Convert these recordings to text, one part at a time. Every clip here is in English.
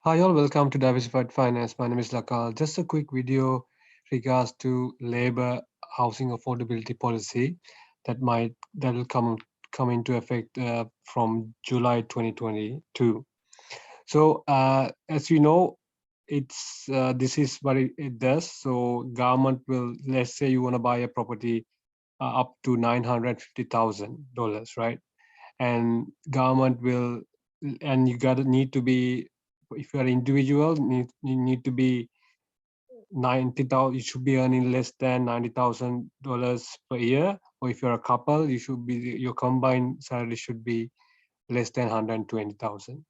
Hi all, welcome to Diversified Finance. My name is Lakal. Just a quick video regards to labor housing affordability policy that will come into effect from July 2022. So as you know, it's this is what it does. So government will, let's say you want to buy a property up to $950,000, right? And government will, and you got to need to be, if you're an individual, you need to be 90,000, you should be earning less than $90,000 per year. Or if you're a couple, you should be, your combined salary should be less than 120,000.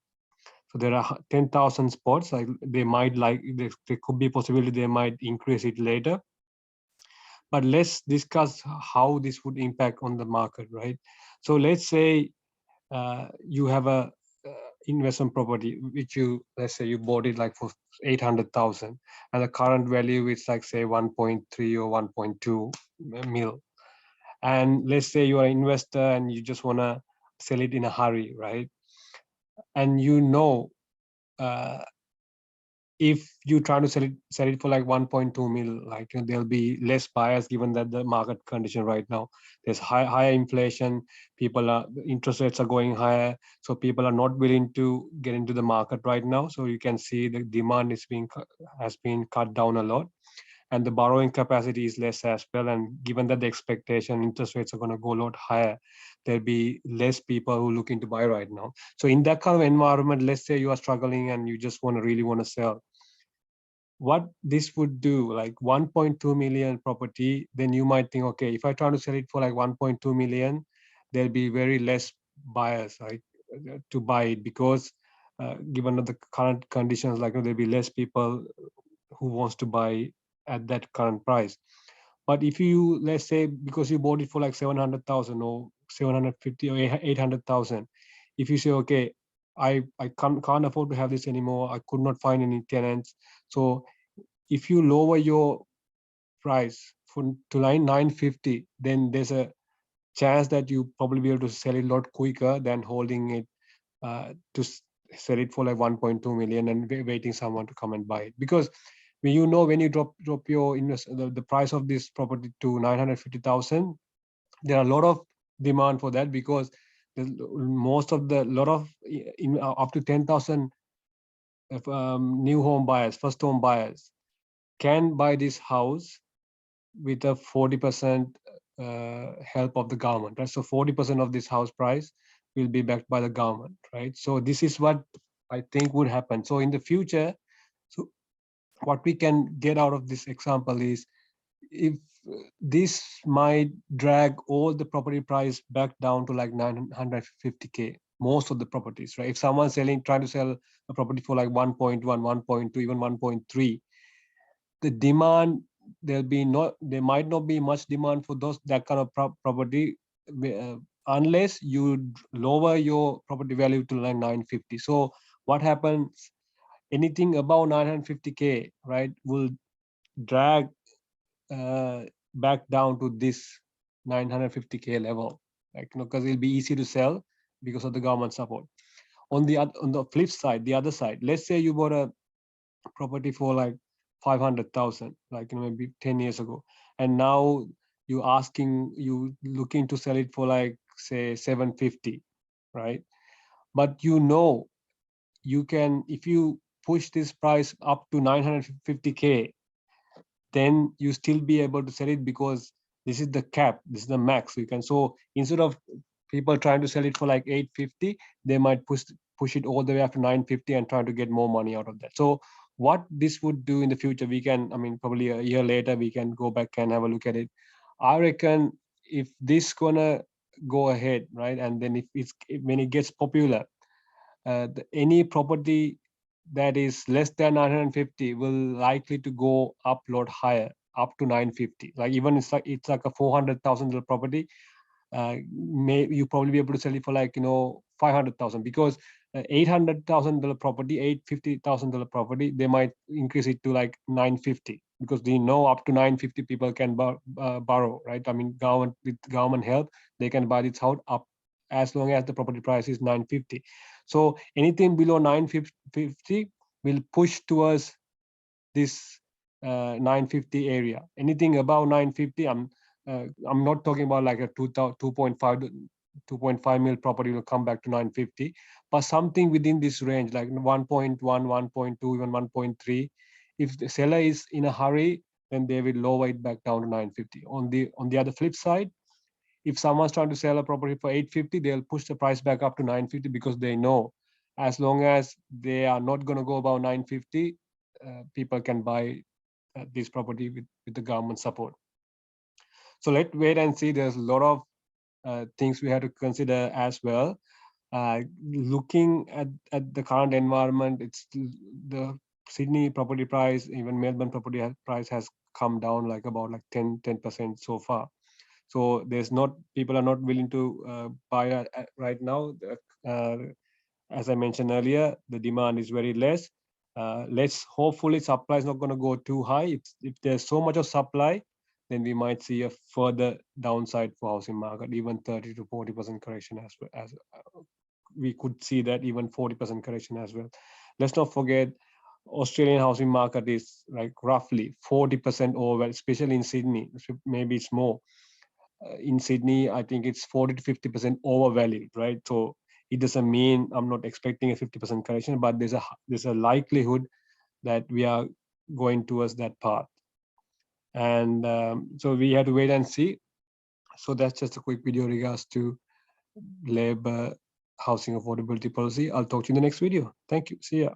So there are 10,000 spots. Like they might, like there could be a possibility they might increase it later. But let's discuss how this would impact on the market, right? So let's say you have a investment property which you, let's say you bought it like for 800,000, and the current value is like say 1.3 or 1.2 mil. And let's say you are an investor and you just want to sell it in a hurry, right? And uh, if you try to sell it for like 1.2 mil, like there'll be less buyers given that the market condition right now, there's higher inflation, people are, interest rates are going higher, so people are not willing to get into the market right now. So you can see the demand has been cut down a lot, and the borrowing capacity is less as well. And given that the expectation interest rates are going to go a lot higher, there'll be less people who looking to buy right now. So in that kind of environment, let's say you are struggling and you just really want to sell, what this would do, like 1.2 million property, then you might think, okay, if I try to sell it for like 1.2 million, there'll be very less buyers, right, to buy it, because given the current conditions, like there'll be less people who wants to buy at that current price. But if you, let's say, because you bought it for like 700,000 or 750 or 800,000, if you say, okay, I can't afford to have this anymore, I could not find any tenants. So if you lower your price to 950, then there's a chance that you probably be able to sell it a lot quicker than holding it to sell it for like 1.2 million and waiting someone to come and buy it. Because when you drop your the price of this property to 950,000, there are a lot of demand for that, because most of the lot of up to 10,000 new home buyers, first home buyers, can buy this house with a 40% help of the government, right? So 40% of this house price will be backed by the government, right? So this is what I think would happen. So in the future, so what we can get out of this example is, if this might drag all the property price back down to like 950K, most of the properties, right? If someone's trying to sell a property for like 1.1, 1.2, even 1.3, the demand, there might not be much demand for that kind of property, uh, unless you lower your property value to like 950. So what happens, anything above 950K, right, will drag uh, back down to this 950K level, like, because it'll be easy to sell because of the government support. On the flip side, the other side, let's say you bought a property for like 500,000, like maybe 10 years ago, and now you looking to sell it for like say 750, right? But you can, if you push this price up to 950K, then you still be able to sell it, because this is the cap, this is the max you can. So instead of people trying to sell it for like 850, they might push it all the way up to 950 and try to get more money out of that. So what this would do in the future, we can, I mean, probably a year later we can go back and have a look at it. I reckon if this gonna go ahead, right, and then when it gets popular, any property that is less than 950 will likely to go up a lot higher, up to 950. Like even it's like a $400,000 property, may you probably be able to sell it for like 500,000, because $800,000 property, $850,000 property, they might increase it to like 950, because they know up to 950 people can borrow, right? I mean, with government help, they can buy this house up, as long as the property price is 950. So anything below 950, will push towards this 950 area. Anything above 950, I'm not talking about like a 2.5 mil property will come back to 950, but something within this range, like 1.1, 1.2, even 1.3. If the seller is in a hurry, then they will lower it back down to 950. On the other flip side, if someone's trying to sell a property for 850, they'll push the price back up to 950 because they know as long as they are not going to go above 950, people can buy this property with the government support. So let's wait and see. There's a lot of things we have to consider as well. Looking at the current environment, it's the Sydney property price, even Melbourne property price has come down like about like 10% so far. So there's not, people are not willing to buy right now. Uh, as I mentioned earlier, the demand is very less. Let's hopefully supply is not going to go too high. If there's so much of supply, then we might see a further downside for housing market, even 30 to 40% correction as well. As we could see that even 40% correction as well. Let's not forget, Australian housing market is like roughly 40% over, especially in Sydney. Maybe it's more. In Sydney, I think it's 40 to 50% overvalued, right? So it doesn't mean I'm not expecting a 50% correction, but there's a likelihood that we are going towards that path. And so we have to wait and see. So that's just a quick video regards to Labor housing affordability policy. I'll talk to you in the next video. Thank you. See ya.